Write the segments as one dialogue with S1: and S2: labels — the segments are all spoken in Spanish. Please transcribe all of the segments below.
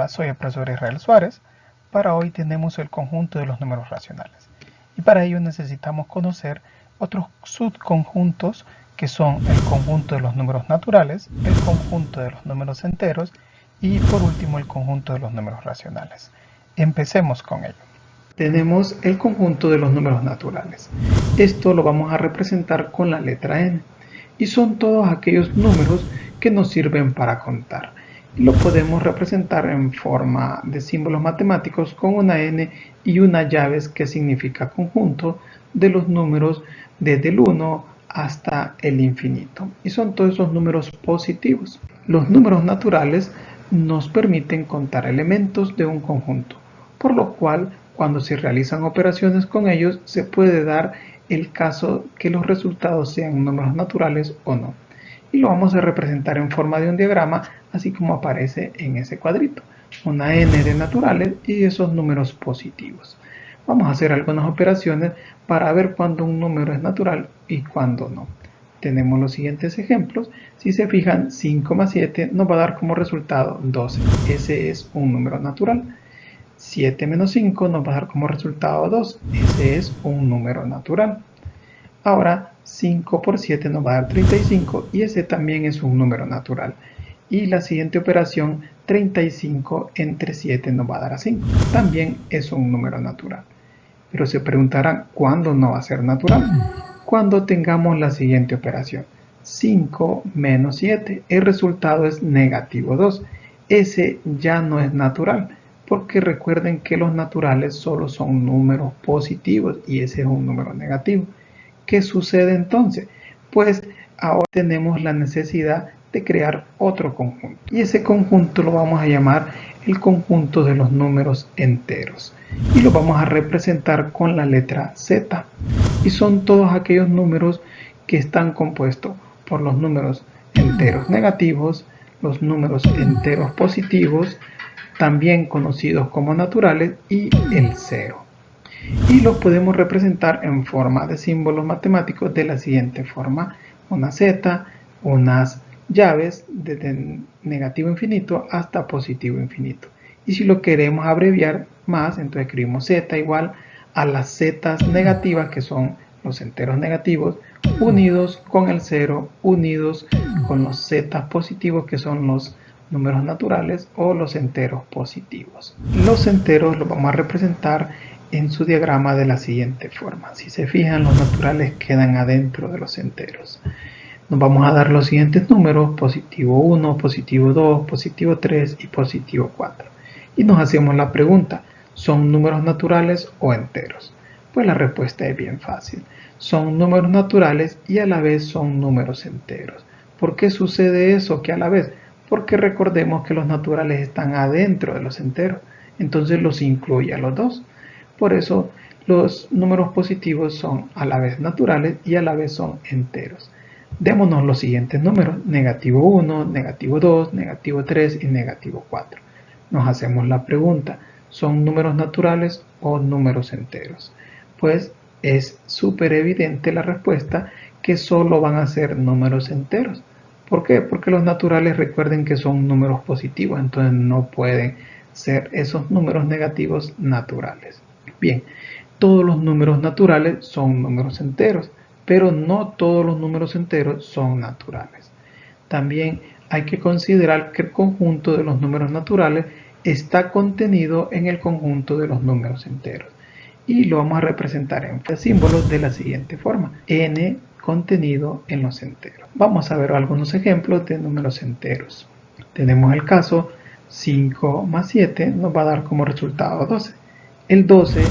S1: Hola, soy el profesor Israel Suárez. Para hoy tenemos el conjunto de los números racionales. Y para ello necesitamos conocer otros subconjuntos que son el conjunto de los números naturales, el conjunto de los números enteros y por último el conjunto de los números racionales. Empecemos con ello. Tenemos el conjunto de los números naturales. Esto lo vamos a representar con la letra n. Y son todos aquellos números que nos sirven para contar. Y lo podemos representar en forma de símbolos matemáticos con una n y una llaves que significa conjunto de los números desde el 1 hasta el infinito. Y son todos esos números positivos. Los números naturales nos permiten contar elementos de un conjunto, por lo cual cuando se realizan operaciones con ellos se puede dar el caso que los resultados sean números naturales o no. Y lo vamos a representar en forma de un diagrama, así como aparece en ese cuadrito. Una n de naturales y esos números positivos. Vamos a hacer algunas operaciones para ver cuándo un número es natural y cuándo no. Tenemos los siguientes ejemplos. Si se fijan, 5 más 7 nos va a dar como resultado 12. Ese es un número natural. 7 menos 5 nos va a dar como resultado 2. Ese es un número natural. Ahora 5 por 7 nos va a dar 35 y ese también es un número natural. Y la siguiente operación, 35 entre 7 nos va a dar a 5. También es un número natural. Pero se preguntarán, ¿cuándo no va a ser natural? Cuando tengamos la siguiente operación. 5 menos 7. El resultado es negativo 2. Ese ya no es natural, porque recuerden que los naturales solo son números positivos y ese es un número negativo. ¿Qué sucede entonces? Pues ahora tenemos la necesidad de crear otro conjunto. Y ese conjunto lo vamos a llamar el conjunto de los números enteros. Y lo vamos a representar con la letra Z. Y son todos aquellos números que están compuestos por los números enteros negativos, los números enteros positivos, también conocidos como naturales, y el cero. Y los podemos representar en forma de símbolos matemáticos de la siguiente forma: una Z, unas llaves desde negativo infinito hasta positivo infinito. Y si lo queremos abreviar más, entonces escribimos Z igual a las zetas negativas, que son los enteros negativos, unidos con el cero, unidos con los zetas positivos, que son los números naturales o los enteros positivos. Los enteros los vamos a representar en su diagrama de la siguiente forma. Si se fijan, los naturales quedan adentro de los enteros. Nos vamos a dar los siguientes números: positivo 1, positivo 2, positivo 3 y positivo 4. Y nos hacemos la pregunta, ¿son números naturales o enteros? Pues la respuesta es bien fácil. Son números naturales y a la vez son números enteros. ¿Por qué sucede eso que a la vez? Porque recordemos que los naturales están adentro de los enteros. Entonces los incluye a los dos. Por eso los números positivos son a la vez naturales y a la vez son enteros. Démonos los siguientes números: negativo 1, negativo 2, negativo 3 y negativo 4. Nos hacemos la pregunta, ¿son números naturales o números enteros? Pues es súper evidente la respuesta, que solo van a ser números enteros. ¿Por qué? Porque los naturales, recuerden que son números positivos, entonces no pueden ser esos números negativos naturales. Bien, todos los números naturales son números enteros, pero no todos los números enteros son naturales. También hay que considerar que el conjunto de los números naturales está contenido en el conjunto de los números enteros. Y lo vamos a representar en símbolos de la siguiente forma: n contenido en los enteros. Vamos a ver algunos ejemplos de números enteros. Tenemos el caso 5 más 7 nos va a dar como resultado 12. El 12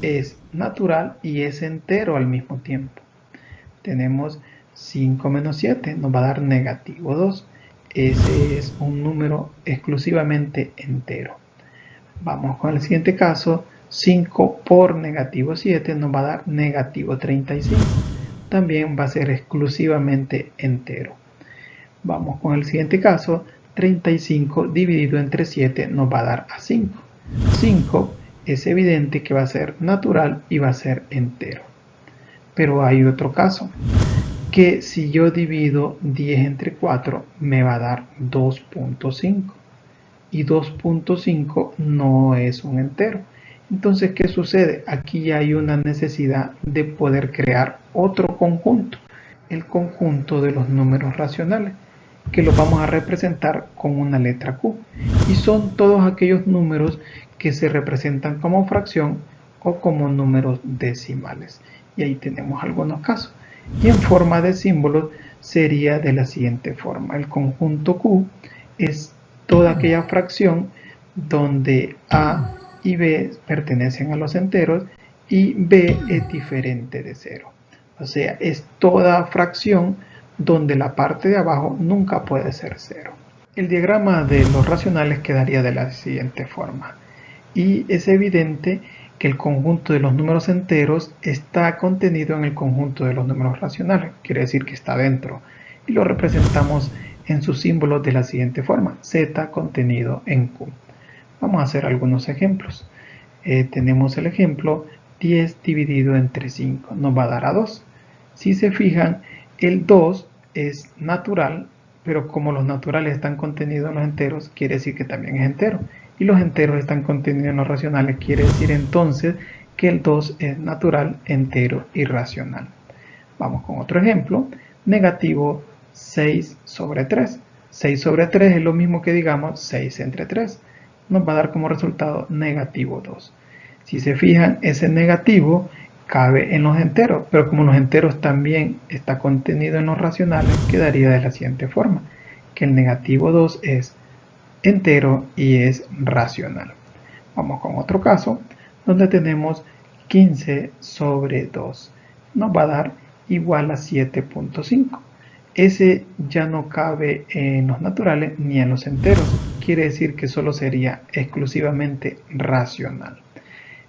S1: es natural y es entero al mismo tiempo. Tenemos 5 menos 7 nos va a dar negativo 2. Ese es un número exclusivamente entero. Vamos con el siguiente caso. 5 por negativo 7 nos va a dar negativo 35. También va a ser exclusivamente entero. Vamos con el siguiente caso. 35 dividido entre 7 nos va a dar a 5. 5 es evidente que va a ser natural y va a ser entero. Pero hay otro caso, que si yo divido 10 entre 4 me va a dar 2.5. y 2.5 no es un entero. Entonces, ¿qué sucede? Aquí ya hay una necesidad de poder crear otro conjunto, el conjunto de los números racionales, que los vamos a representar con una letra Q. Y son todos aquellos números que se representan como fracción o como números decimales. Y ahí tenemos algunos casos. Y en forma de símbolos sería de la siguiente forma. El conjunto Q es toda aquella fracción donde A y B pertenecen a los enteros y B es diferente de 0. O sea, es toda fracción donde la parte de abajo nunca puede ser 0. El diagrama de los racionales quedaría de la siguiente forma. Y es evidente que el conjunto de los números enteros está contenido en el conjunto de los números racionales. Quiere decir que está dentro. Y lo representamos en sus símbolos de la siguiente forma. Z contenido en Q. Vamos a hacer algunos ejemplos. Tenemos el ejemplo 10 dividido entre 5. Nos va a dar a 2. Si se fijan, el 2 es natural, pero como los naturales están contenidos en los enteros, quiere decir que también es entero. Y los enteros están contenidos en los racionales, quiere decir entonces que el 2 es natural, entero y racional. Vamos con otro ejemplo. Negativo 6 sobre 3. 6 sobre 3 es lo mismo que digamos 6 entre 3. Nos va a dar como resultado negativo 2. Si se fijan, ese negativo cabe en los enteros, pero como los enteros también está contenido en los racionales, quedaría de la siguiente forma, que el negativo 2 es entero y es racional. Vamos con otro caso, donde tenemos 15 sobre 2. Nos va a dar igual a 7.5. Ese ya no cabe en los naturales ni en los enteros. Quiere decir que solo sería exclusivamente racional.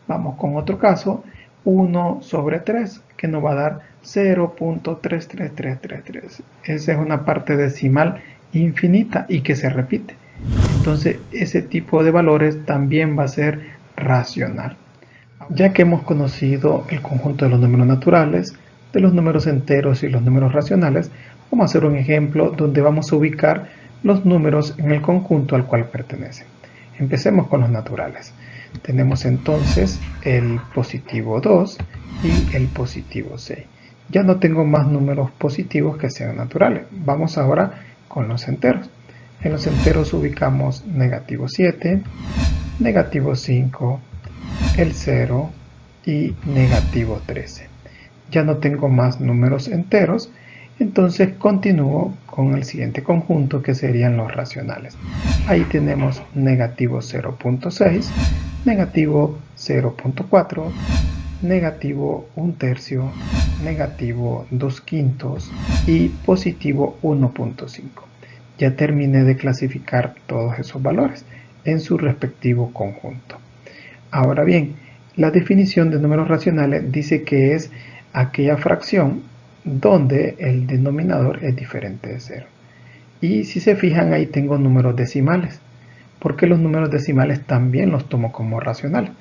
S1: Vamos con otro caso, 1 sobre 3, que nos va a dar 0.33333. Esa es una parte decimal infinita y que se repite. Entonces, ese tipo de valores también va a ser racional. Ya que hemos conocido el conjunto de los números naturales, de los números enteros y los números racionales, vamos a hacer un ejemplo donde vamos a ubicar los números en el conjunto al cual pertenecen. Empecemos con los naturales. Tenemos entonces el positivo 2 y el positivo 6. Ya no tengo más números positivos que sean naturales. Vamos ahora con los enteros. En los enteros ubicamos negativo 7, negativo 5, el 0 y negativo 13. Ya no tengo más números enteros, entonces continúo con el siguiente conjunto que serían los racionales. Ahí tenemos negativo 0.6, negativo 0.4, negativo 1/3, negativo 2/5 y positivo 1.5. Ya terminé de clasificar todos esos valores en su respectivo conjunto. Ahora bien, la definición de números racionales dice que es aquella fracción donde el denominador es diferente de 0. Y si se fijan, ahí tengo números decimales, porque los números decimales también los tomo como racionales.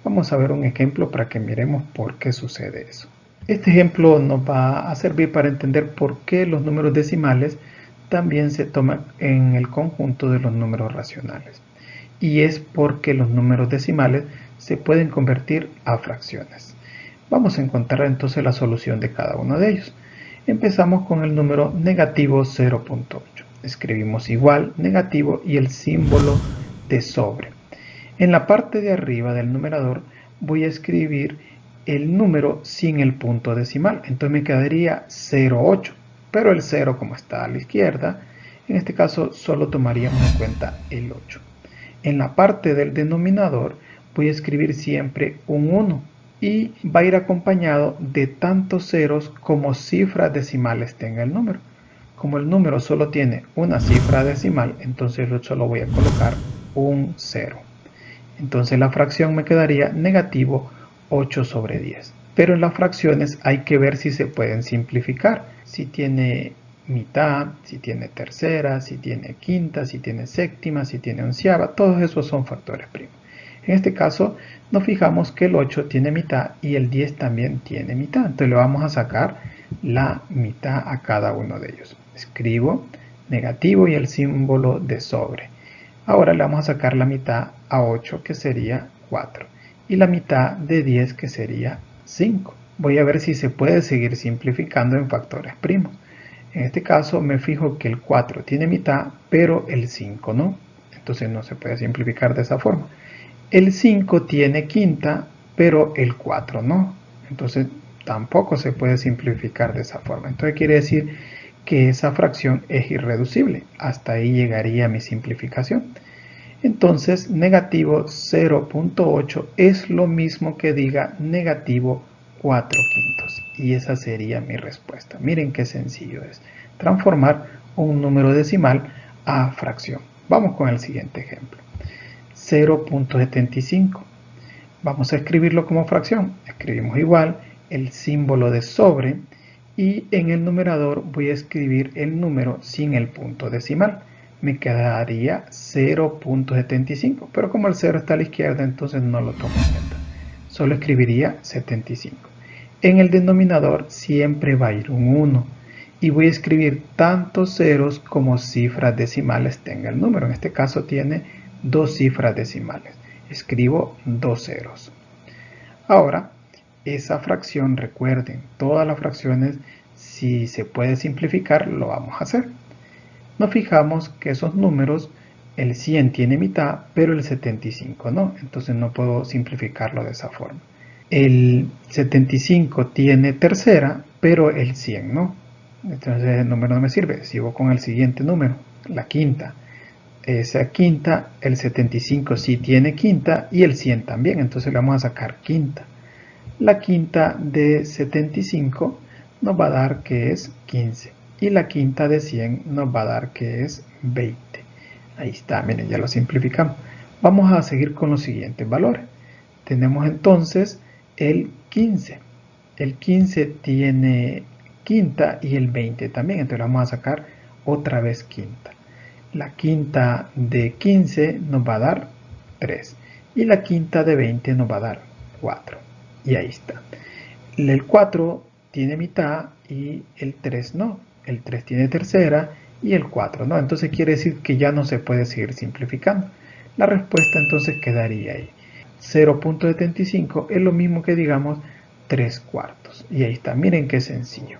S1: Vamos a ver un ejemplo para que miremos por qué sucede eso. Este ejemplo nos va a servir para entender por qué los números decimales también se toman en el conjunto de los números racionales. Y es porque los números decimales se pueden convertir a fracciones. Vamos a encontrar entonces la solución de cada uno de ellos. Empezamos con el número negativo 0.8. Escribimos igual, negativo y el símbolo de sobre. En la parte de arriba del numerador voy a escribir el número sin el punto decimal. Entonces me quedaría 0.8. Pero el 0, como está a la izquierda, en este caso solo tomaríamos en cuenta el 8. En la parte del denominador voy a escribir siempre un 1 y va a ir acompañado de tantos ceros como cifras decimales tenga el número. Como el número solo tiene una cifra decimal, entonces yo solo voy a colocar un 0. Entonces la fracción me quedaría negativo 8 sobre 10. Pero en las fracciones hay que ver si se pueden simplificar. Si tiene mitad, si tiene tercera, si tiene quinta, si tiene séptima, si tiene onceava, todos esos son factores primos. En este caso nos fijamos que el 8 tiene mitad y el 10 también tiene mitad. Entonces le vamos a sacar la mitad a cada uno de ellos. Escribo negativo y el símbolo de sobre. Ahora le vamos a sacar la mitad a 8, que sería 4. Y la mitad de 10, que sería 5. Voy a ver si se puede seguir simplificando en factores primos. En este caso me fijo que el 4 tiene mitad, pero el 5 no. Entonces no se puede simplificar de esa forma. El 5 tiene quinta, pero el 4 no. Entonces tampoco se puede simplificar de esa forma. Entonces quiere decir que esa fracción es irreducible. Hasta ahí llegaría mi simplificación. Entonces negativo 0.8 es lo mismo que diga negativo 4 quintos. Y esa sería mi respuesta. Miren qué sencillo es transformar un número decimal a fracción. Vamos con el siguiente ejemplo. 0.75. Vamos a escribirlo como fracción. Escribimos igual el símbolo de sobre y en el numerador voy a escribir el número sin el punto decimal. Me quedaría 0.75, pero como el 0 está a la izquierda, entonces no lo tomo en cuenta. Solo escribiría 75. En el denominador siempre va a ir un 1 y voy a escribir tantos ceros como cifras decimales tenga el número. En este caso tiene 2 cifras decimales. Escribo 2 ceros. Ahora, esa fracción, recuerden, todas las fracciones, si se puede simplificar, lo vamos a hacer. Nos fijamos que esos números, el 100 tiene mitad, pero el 75 no. Entonces no puedo simplificarlo de esa forma. El 75 tiene tercera, pero el 100 no. Entonces el número no me sirve. Sigo con el siguiente número, la quinta. Esa quinta, el 75 sí tiene quinta y el 100 también. Entonces le vamos a sacar quinta. La quinta de 75 nos va a dar que es 15. Y la quinta de 100 nos va a dar que es 20. Ahí está, miren, ya lo simplificamos. Vamos a seguir con los siguientes valores. Tenemos entonces el 15. El 15 tiene quinta y el 20 también. Entonces vamos a sacar otra vez quinta. La quinta de 15 nos va a dar 3. Y la quinta de 20 nos va a dar 4. Y ahí está. El 4 tiene mitad y el 3 no. El 3 tiene tercera y el 4 no. Entonces quiere decir que ya no se puede seguir simplificando. La respuesta entonces quedaría ahí. 0.75 es lo mismo que digamos 3 cuartos. Y ahí está. Miren qué sencillo.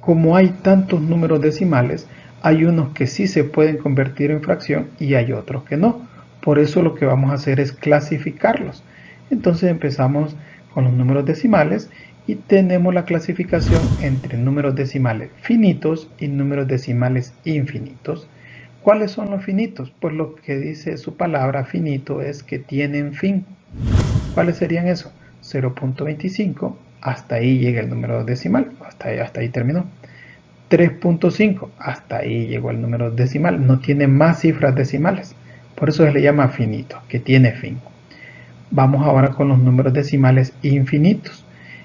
S1: Como hay tantos números decimales, hay unos que sí se pueden convertir en fracción y hay otros que no. Por eso lo que vamos a hacer es clasificarlos. Entonces empezamos con los números decimales y tenemos la clasificación entre números decimales finitos y números decimales infinitos. ¿Cuáles son los finitos? Pues lo que dice su palabra finito es que tienen fin. ¿Cuáles serían esos? 0.25, hasta ahí llega el número decimal, hasta ahí terminó. 3.5, hasta ahí llegó el número decimal, no tiene más cifras decimales, por eso se le llama finito, que tiene fin. Vamos ahora con los números decimales infinitos,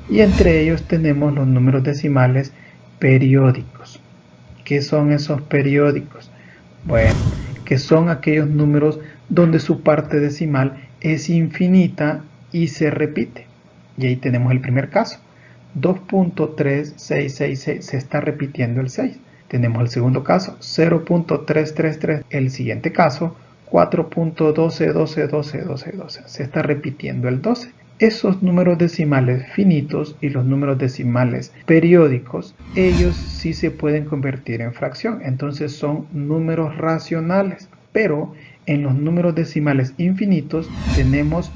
S1: y entre ellos tenemos los números decimales periódicos. ¿Qué son esos periódicos? Bueno, que son aquellos números donde su parte decimal es infinita y se repite. Y ahí tenemos el primer caso. 2.3666 se está repitiendo el 6. Tenemos el segundo caso, 0.333. El siguiente caso, 4.12121212. Se está repitiendo el 12. Esos números decimales finitos y los números decimales periódicos, ellos sí se pueden convertir en fracción. Entonces son números racionales. Pero en los números decimales infinitos tenemos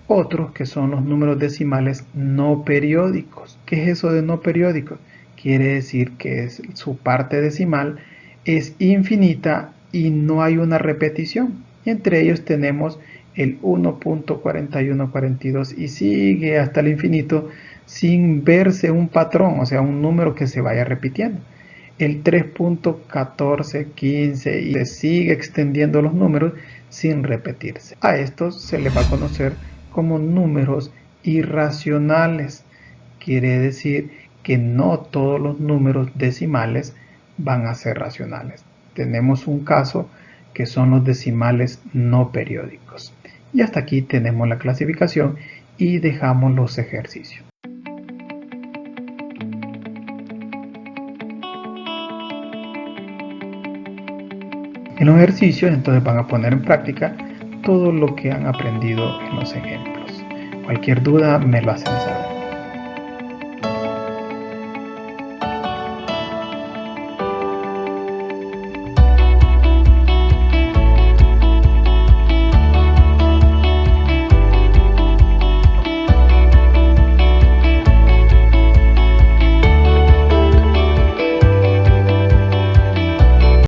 S1: otros que son los números decimales no periódicos. ¿Qué es eso de no periódicos? Quiere decir que su parte decimal es infinita y no hay una repetición. Entre ellos tenemos el 1.4142 y sigue hasta el infinito sin verse un patrón, o sea, un número que se vaya repitiendo. El 3.1415 y se sigue extendiendo los números sin repetirse. A estos se les va a conocer como números irracionales. Quiere decir que no todos los números decimales van a ser racionales. Tenemos un caso que son los decimales no periódicos. Y hasta aquí tenemos la clasificación y dejamos los ejercicios. En los ejercicios entonces van a poner en práctica todo lo que han aprendido en los ejemplos. Cualquier duda me lo hacen saber.